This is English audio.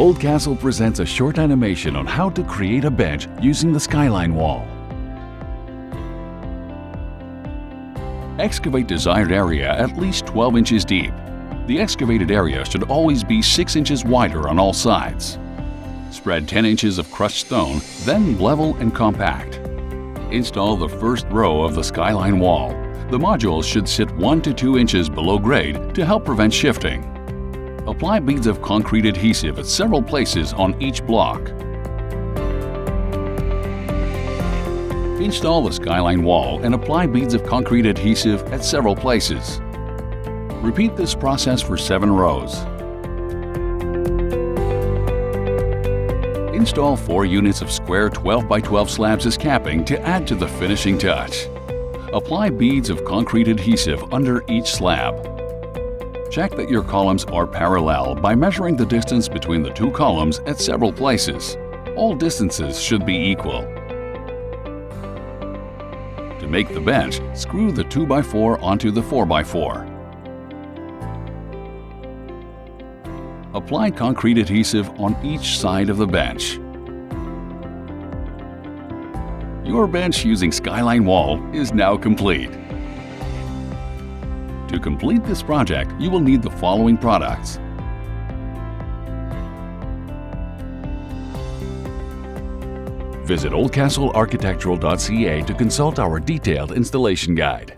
Oldcastle presents a short animation on how to create a bench using the Skyline Wall. Excavate desired area at least 12 inches deep. The excavated area should always be 6 inches wider on all sides. Spread 10 inches of crushed stone, then level and compact. Install the first row of the Skyline Wall. The modules should sit 1 to 2 inches below grade to help prevent shifting. Apply beads of concrete adhesive at several places on each block. Install the Skyline Wall and apply beads of concrete adhesive at several places. Repeat this process for 7 rows. Install 4 units of square 12 by 12 slabs as capping to add to the finishing touch. Apply beads of concrete adhesive under each slab. Check that your columns are parallel by measuring the distance between the 2 columns at several places. All distances should be equal. To make the bench, screw the 2x4 onto the 4x4. Apply concrete adhesive on each side of the bench. Your bench using Skyline Wall is now complete. To complete this project, you will need the following products. Visit oldcastlearchitectural.ca to consult our detailed installation guide.